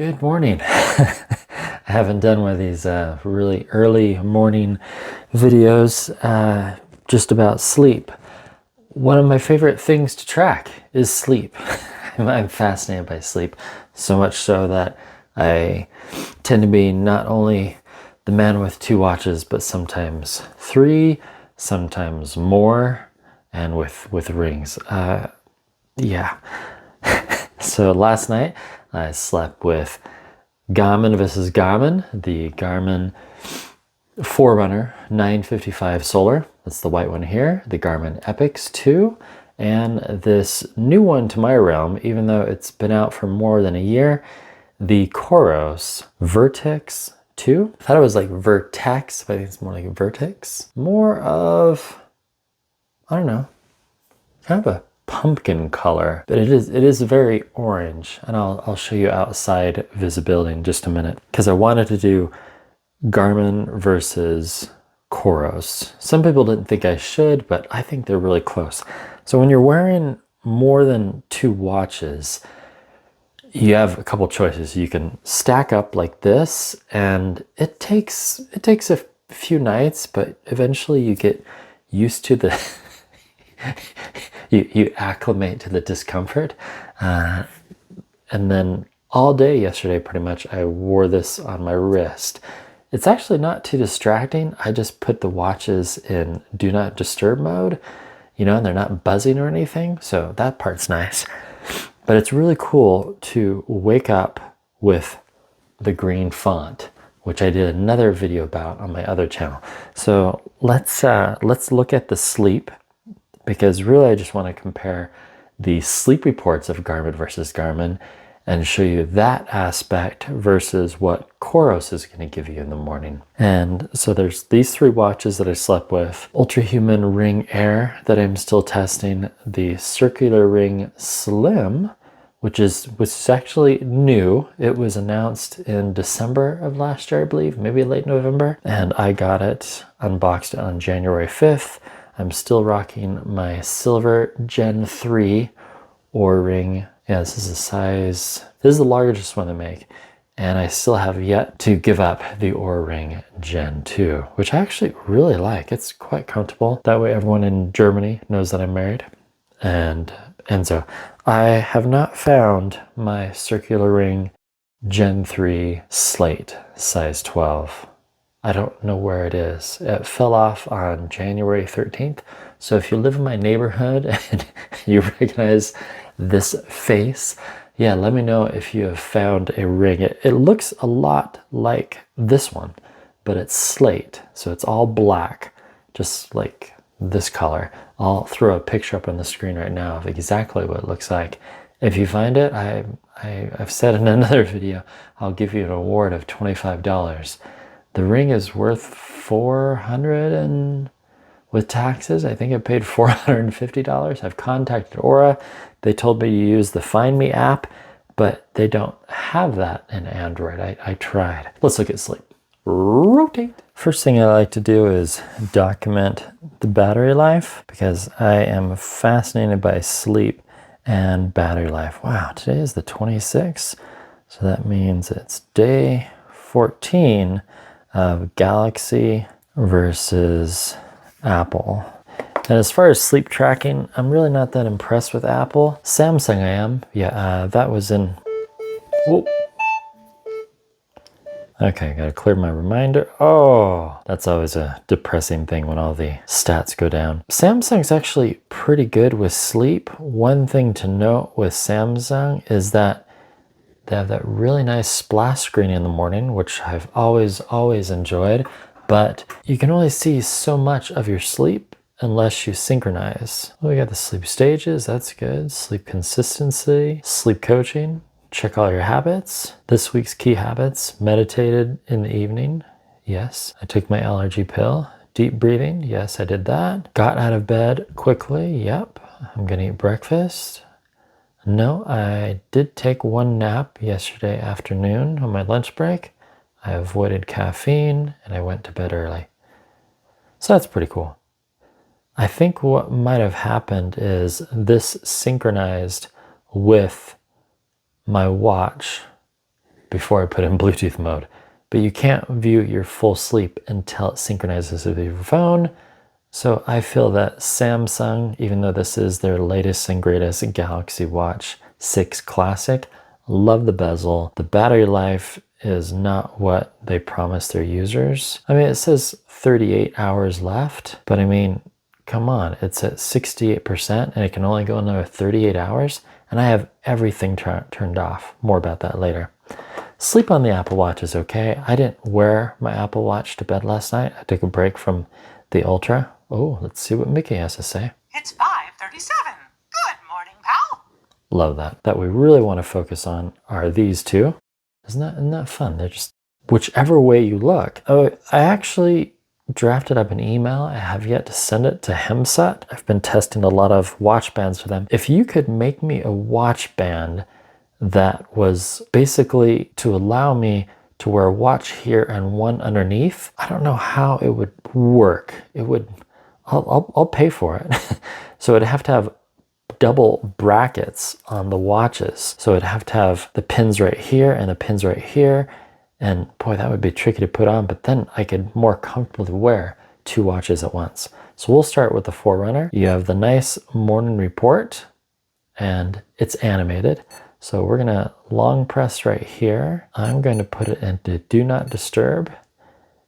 Good morning. I haven't done one of these really early morning videos just about sleep. One of my favorite things to track is sleep. I'm fascinated by sleep, so much so that I tend to be not only the man with 2 watches, but sometimes 3, sometimes more, and with rings. Yeah. So last night I slept with Garmin versus Garmin, the Garmin Forerunner 955 Solar. That's the white one here, the Garmin EPIX 2, and this new one to my realm, even though it's been out for more than a year, the COROS Vertix 2. I thought it was like Vertex, but I think it's more like Vertix. More of, I don't know, kind of a pumpkin color, but it is very orange, and I'll show you outside visibility in just a minute, because I wanted to do Garmin versus COROS. Some people didn't think I should, but I think they're really close. So when you're wearing more than 2 watches, you have a couple choices. You can stack up like this, and it takes a few nights, but eventually you get used to the you acclimate to the discomfort. And then all day yesterday, pretty much, I wore this on my wrist. It's actually not too distracting. I just put the watches in do not disturb mode, you know, and they're not buzzing or anything. So that part's nice. But it's really cool to wake up with the green font, which I did another video about on my other channel. So let's look at the sleep, because really I just want to compare the sleep reports of Garmin versus Garmin and show you that aspect versus what COROS is going to give you in the morning. And so there's these 3 watches that I slept with: Ultrahuman Ring Air that I'm still testing, the Circular Ring Slim, which is actually new. It was announced in December of last year, I believe, maybe late November, and I got it, unboxed it on January 5th. I'm still rocking my silver Gen 3 Oura Ring. Yeah, this is the largest one they make. And I still have yet to give up the Oura Ring Gen 2, which I actually really like. It's quite comfortable. That way everyone in Germany knows that I'm married. And so I have not found my Circular Ring Gen 3 Slate size 12. I don't know where it is. It fell off on January 13th. So if you live in my neighborhood and you recognize this face, yeah, let me know if you have found a ring. It looks a lot like this one, but it's slate. So it's all black, just like this color. I'll throw a picture up on the screen right now of exactly what it looks like. If you find it, I've said in another video, I'll give you an award of $25. The ring is worth $400, and with taxes, I think I paid $450. I've contacted Oura. They told me to use the Find Me app, but they don't have that in Android. I tried. Let's look at sleep. Rotate. First thing I like to do is document the battery life, because I am fascinated by sleep and battery life. Wow, today is the 26th. So that means it's day 14 of Galaxy versus Apple. And as far as sleep tracking, I'm really not that impressed with Apple. Samsung I am. Yeah, that was in... Whoa. Okay, gotta clear my reminder. Oh, that's always a depressing thing when all the stats go down. Samsung's actually pretty good with sleep. One thing to note with Samsung is that they have that really nice splash screen in the morning, which I've always enjoyed, but you can only see so much of your sleep unless you synchronize. Well, we got the sleep stages, that's good. Sleep consistency, sleep coaching, check all your habits. This week's key habits: meditated in the evening. Yes. I took my allergy pill. Deep breathing. Yes, I did that. Got out of bed quickly. Yep. I'm gonna eat breakfast. No, I did take 1 nap yesterday afternoon on my lunch break. I avoided caffeine and I went to bed early. So that's pretty cool. I think what might have happened is this synchronized with my watch before I put in Bluetooth mode. But you can't view your full sleep until it synchronizes with your phone. So I feel that Samsung, even though this is their latest and greatest Galaxy Watch 6 Classic, love the bezel. The battery life is not what they promise their users. I mean, it says 38 hours left, but I mean, come on, it's at 68% and it can only go another 38 hours. And I have everything turned off. More about that later. Sleep on the Apple Watch is okay. I didn't wear my Apple Watch to bed last night. I took a break from the Ultra. Oh, let's see what Mickey has to say. It's 5:37. Good morning, pal. Love that. That we really want to focus on are these two. Isn't that fun? They're just whichever way you look. Oh, I actually drafted up an email. I have yet to send it to Hemsat. I've been testing a lot of watch bands for them. If you could make me a watch band that was basically to allow me to wear a watch here and one underneath, I don't know how it would work. It would, I'll pay for it. So it'd have to have double brackets on the watches. So it'd have to have the pins right here and the pins right here. And boy, that would be tricky to put on, but then I could more comfortably wear two watches at once. So we'll start with the Forerunner. You have the nice morning report and it's animated. So we're gonna long press right here. I'm going to put it into do not disturb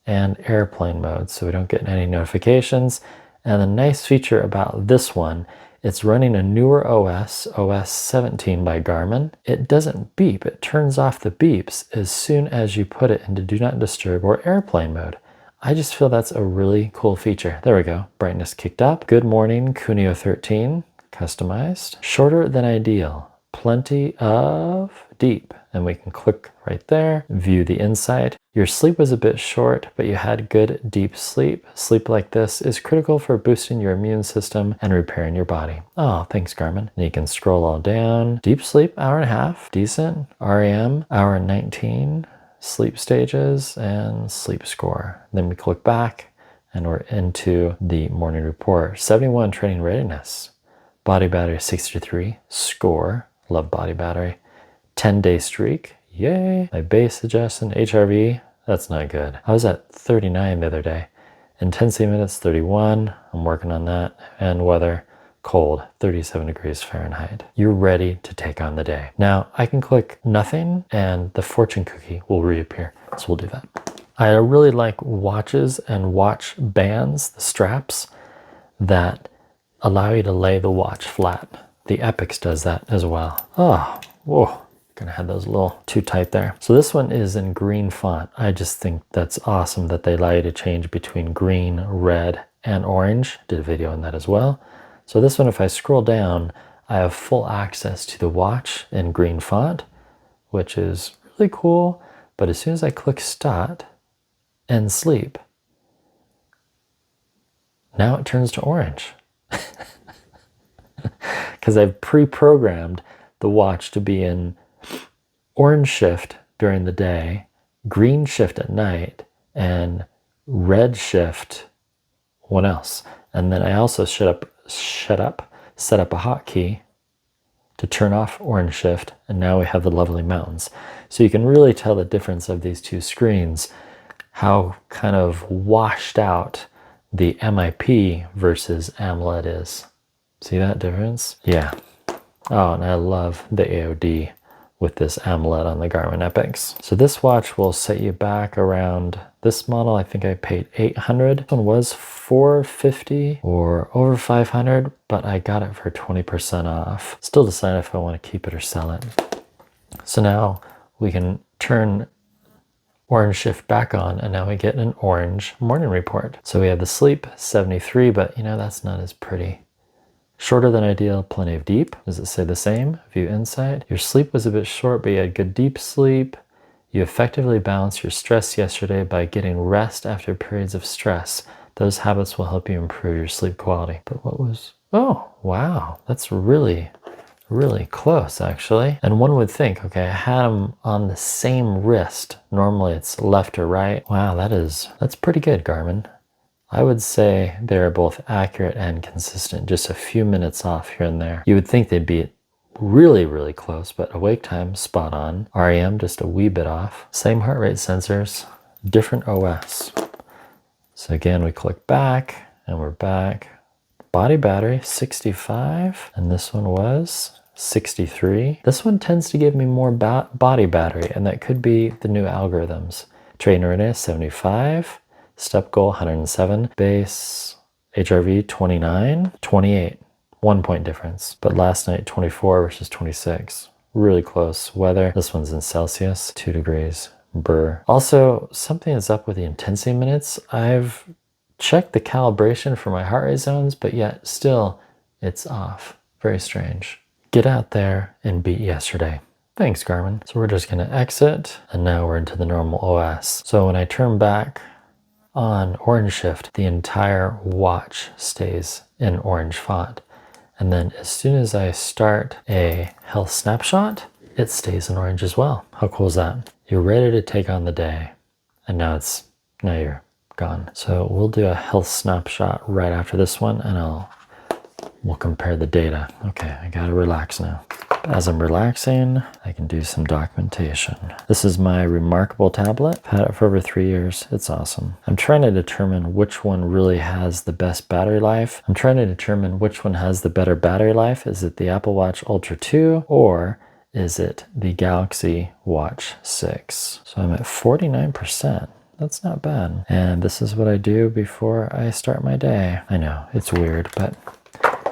and airplane mode so we don't get any notifications. And the nice feature about this one, it's running a newer OS, OS 17 by Garmin. It doesn't beep, it turns off the beeps as soon as you put it into do not disturb or airplane mode. I just feel that's a really cool feature. There we go, brightness kicked up. Good morning, Cuneo 13, customized. Shorter than ideal. Plenty of deep, and we can click right there, view the insight. Your sleep was a bit short, but you had good deep sleep. Sleep like this is critical for boosting your immune system and repairing your body. Oh, thanks, Garmin. And you can scroll all down. Deep sleep, hour and a half, decent. REM, hour and 19. Sleep stages and sleep score. Then we click back and we're into the morning report. 71 training readiness. Body battery 63, score. Love body battery. 10-day streak. Yay. My base suggestion, HRV, that's not good. I was at 39 the other day. Intensity minutes, 31. I'm working on that. And weather, cold, 37 degrees Fahrenheit. You're ready to take on the day. Now, I can click nothing and the fortune cookie will reappear. So we'll do that. I really like watches and watch bands, the straps, that allow you to lay the watch flat. The EPIX does that as well. Oh, whoa, gonna have those a little too tight there. So this one is in green font. I just think that's awesome that they allow you to change between green, red, and orange. Did a video on that as well. So this one, if I scroll down, I have full access to the watch in green font, which is really cool. But as soon as I click start and sleep, now it turns to orange. Because I've pre-programmed the watch to be in orange shift during the day, green shift at night, and red shift when else. And then I also set up a hotkey to turn off orange shift, and now we have the lovely mountains. So you can really tell the difference of these two screens, how kind of washed out the MIP versus AMOLED is. See that difference? Yeah. Oh, and I love the AOD with this AMOLED on the Garmin EPIX. So this watch will set you back around, this model I think I paid $800. This one was $450 or over $500, but I got it for 20% off. Still decide if I want to keep it or sell it. So now we can turn orange shift back on, and now we get an orange morning report. So we have the sleep 73, but you know, that's not as pretty. Shorter than ideal, plenty of deep. Does it say the same? View insight. Your sleep was a bit short, but you had good deep sleep. You effectively balanced your stress yesterday by getting rest after periods of stress. Those habits will help you improve your sleep quality. But what was, oh, wow. That's really, really close actually. And one would think, okay, I had them on the same wrist. Normally it's left or right. Wow, that's pretty good, Garmin. I would say they're both accurate and consistent, just a few minutes off here and there. You would think they'd be really, really close, but awake time, spot on. REM, just a wee bit off. Same heart rate sensors, different OS. So again, we click back and we're back. Body battery, 65, and this one was 63. This one tends to give me more body battery, and that could be the new algorithms. Trainer in 75, step goal 107, base HRV 29, 28. 1 point difference. But last night 24 versus 26. Really close. Weather, this one's in Celsius, 2 degrees. Brr. Also, something is up with the intensity minutes. I've checked the calibration for my heart rate zones, but yet still it's off. Very strange. Get out there and beat yesterday. Thanks, Garmin. So we're just gonna exit, and now we're into the normal OS. So when I turn back on orange shift, the entire watch stays in orange font. And then as soon as I start a health snapshot, it stays in orange as well. How cool is that? You're ready to take on the day, and now you're gone. So we'll do a health snapshot right after this one, and we'll compare the data. Okay, I gotta relax now. As I'm relaxing, I can do some documentation. This is my Remarkable tablet. I've had it for over 3 years. It's awesome. I'm trying to determine which one really has the best battery life. I'm trying to determine which one has the better battery life. Is it the Apple Watch Ultra 2 or is it the Galaxy Watch 6? So I'm at 49%. That's not bad. And this is what I do before I start my day. I know, it's weird, but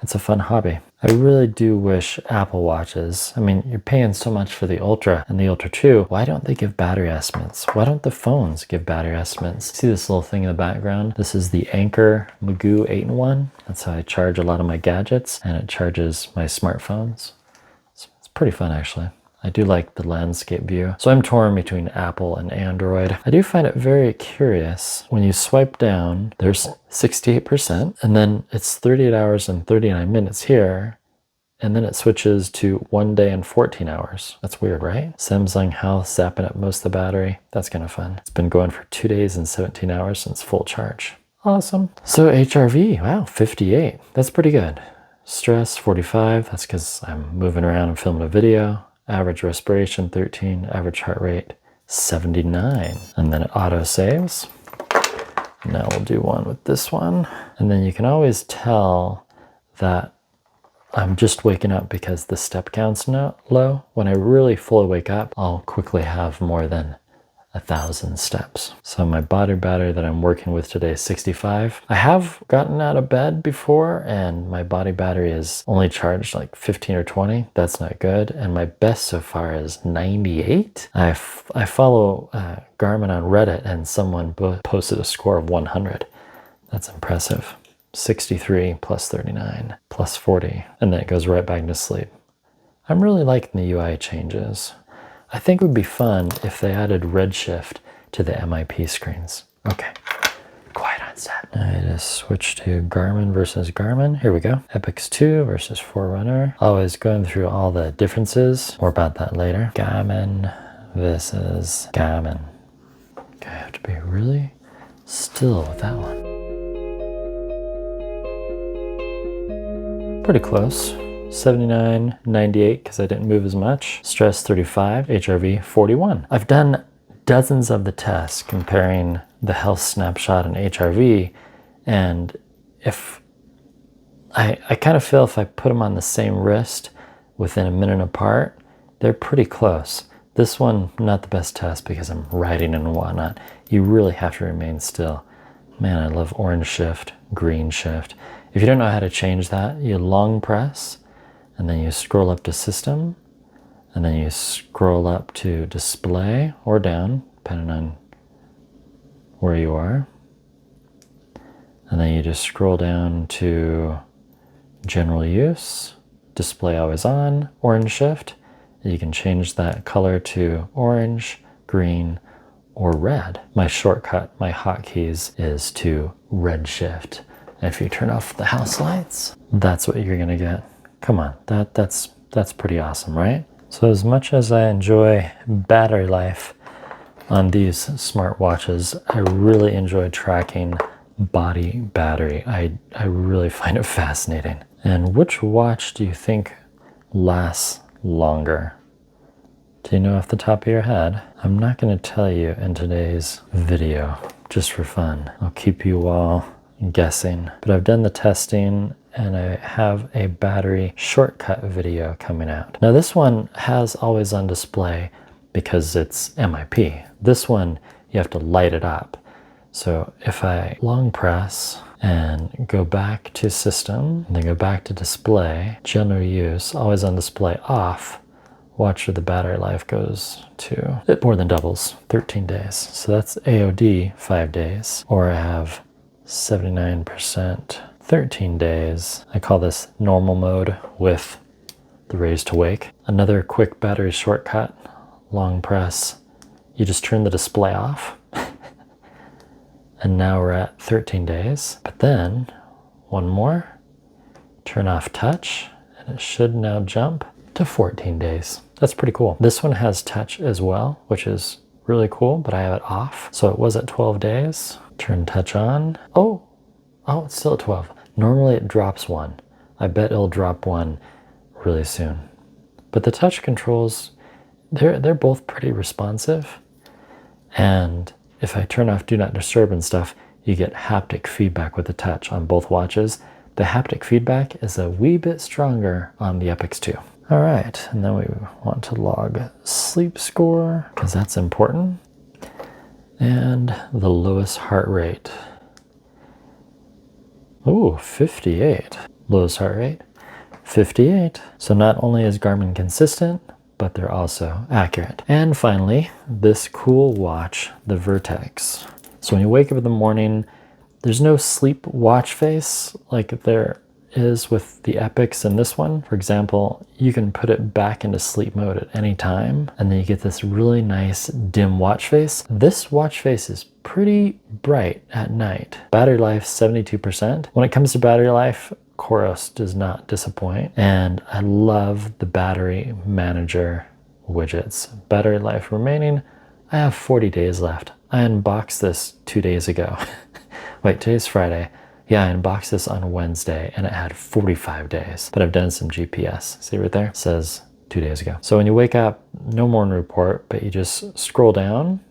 it's a fun hobby. I really do wish Apple Watches, I mean, you're paying so much for the Ultra and the Ultra 2. Why don't they give battery estimates? Why don't the phones give battery estimates? See this little thing in the background? This is the Anker Magoo 8-in-1. That's how I charge a lot of my gadgets, and it charges my smartphones. It's pretty fun, actually. I do like the landscape view. So I'm torn between Apple and Android. I do find it very curious. When you swipe down, there's 68%, and then it's 38 hours and 39 minutes here, and then it switches to 1 day and 14 hours. That's weird, right? Samsung Health zapping up most of the battery. That's kind of fun. It's been going for 2 days and 17 hours since full charge. Awesome. So HRV, wow, 58. That's pretty good. Stress, 45. That's because I'm moving around and filming a video. Average respiration, 13. Average heart rate, 79. And then it auto saves. Now we'll do one with this one. And then you can always tell that I'm just waking up because the step count's low. When I really fully wake up, I'll quickly have more than 1,000 steps. So my body battery that I'm working with today is 65. I have gotten out of bed before and my body battery is only charged like 15 or 20. That's not good. And my best so far is 98. I follow Garmin on Reddit, and someone posted a score of 100. That's impressive. 63 plus 39 plus 40, and then it goes right back into sleep. I'm really liking the UI changes. I think it would be fun if they added redshift to the MIP screens. Okay, quiet on set. I just switch to Garmin versus Garmin. Here we go. EPIX 2 versus Forerunner. Always going through all the differences. More about that later. Garmin versus Garmin. Okay, I have to be really still with that one. Pretty close. 79, 98 because I didn't move as much. Stress 35, HRV 41. I've done dozens of the tests comparing the health snapshot and HRV, and if I kind of feel if I put them on the same wrist within a minute apart, they're pretty close. This one, not the best test because I'm writing and whatnot. You really have to remain still. Man, I love orange shift, green shift. If you don't know how to change that, you long press, and then you scroll up to system, and then you scroll up to display or down, depending on where you are. And then you just scroll down to general use, display always on, orange shift. You can change that color to orange, green, or red. My shortcut, my hotkeys is to red shift. And if you turn off the house lights, that's what you're gonna get. Come on, that's pretty awesome, right? So as much as I enjoy battery life on these smartwatches, I really enjoy tracking body battery. I really find it fascinating. And which watch do you think lasts longer? Do you know off the top of your head? I'm not going to tell you in today's video, just for fun. I'll keep you all guessing. But I've done the testing and I have a battery shortcut video coming out. Now this one has always on display because it's MIP. This one, you have to light it up. So if I long press and go back to system, and then go back to display, general use, always on display off, watch where the battery life goes to. It more than doubles, 13 days. So that's AOD, 5 days. Or I have 79%, 13 days. I call this normal mode with the raise to wake. Another quick battery shortcut, long press. You just turn the display off. And now we're at 13 days. But then, one more, turn off touch, and it should now jump to 14 days. That's pretty cool. This one has touch as well, which is really cool, but I have it off. So it was at 12 days. Turn touch on. Oh, it's still at 12. Normally it drops one. I bet it'll drop one really soon. But the touch controls, they're both pretty responsive. And if I turn off do not disturb and stuff, you get haptic feedback with the touch on both watches. The haptic feedback is a wee bit stronger on the EPIX 2. All right, and then we want to log sleep score because that's important. And the lowest heart rate. Ooh, 58. Lowest heart rate, 58. So not only is Garmin consistent, but they're also accurate. And finally, this cool watch, the Vertix. So when you wake up in the morning, there's no sleep watch face like there is with the EPIX and this one. For example, you can put it back into sleep mode at any time, and then you get this really nice dim watch face. This watch face is pretty bright at night. Battery life, 72%. When it comes to battery life, COROS does not disappoint. And I love the battery manager widgets. Battery life remaining, I have 40 days left. I unboxed this 2 days ago. Wait, today's Friday. Yeah, I unboxed this on Wednesday and it had 45 days, but I've done some GPS. See right there? It says 2 days ago. So when you wake up, no morning report, but you just scroll down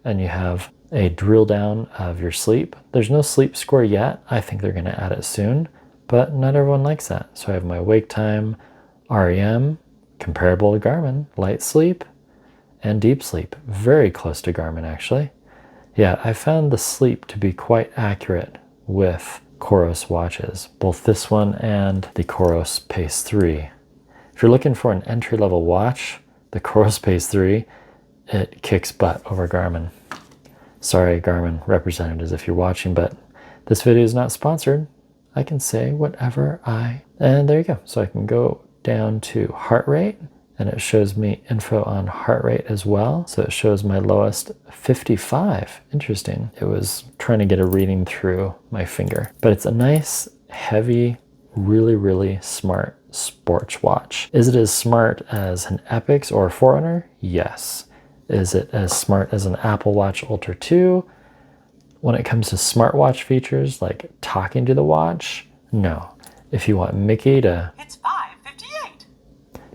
and you have a drill down of your sleep. There's no sleep score yet. I think they're gonna add it soon, but not everyone likes that. So I have my wake time, REM, comparable to Garmin, light sleep, and deep sleep. Very close to Garmin actually. Yeah, I found the sleep to be quite accurate with COROS watches, both this one and the COROS Pace 3. If you're looking for an entry-level watch, the COROS Pace 3, it kicks butt over Garmin. Sorry, Garmin representatives, if you're watching, but this video is not sponsored. I can say whatever and there you go. So I can go down to heart rate, and it shows me info on heart rate as well. So it shows my lowest 55. Interesting. It was trying to get a reading through my finger. But it's a nice, heavy, really, really smart sports watch. Is it as smart as an EPIX or a Forerunner? Yes. Is it as smart as an Apple Watch Ultra 2? When it comes to smartwatch features like talking to the watch, no. If you want Mickey to It's 5:58.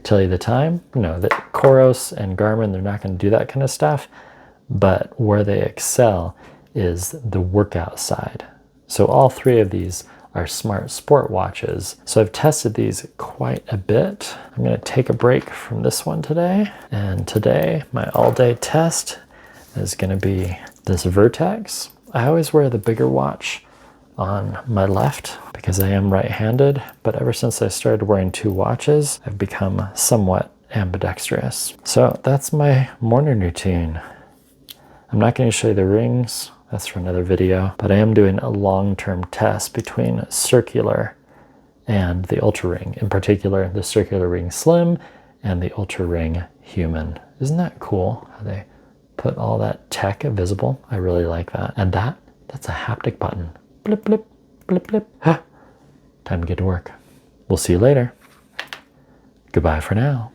tell you the time, no. That COROS and Garmin, they're not going to do that kind of stuff. But where they excel is the workout side. So all three of these are smart sport watches. So I've tested these quite a bit. I'm going to take a break from this one today. And today, my all-day test is going to be this Vertix. I always wear the bigger watch on my left because I am right-handed, but ever since I started wearing two watches, I've become somewhat ambidextrous. So that's my morning routine. I'm not going to show you the rings, that's for another video, but I am doing a long-term test between circular and the Ultra Ring, in particular the Circular Ring Slim and the Ultra Ring Human. Isn't that cool how they put all that tech visible? I really like that. And that's a haptic button. Blip, blip, blip, blip. Time to get to work. We'll see you later. Goodbye for now.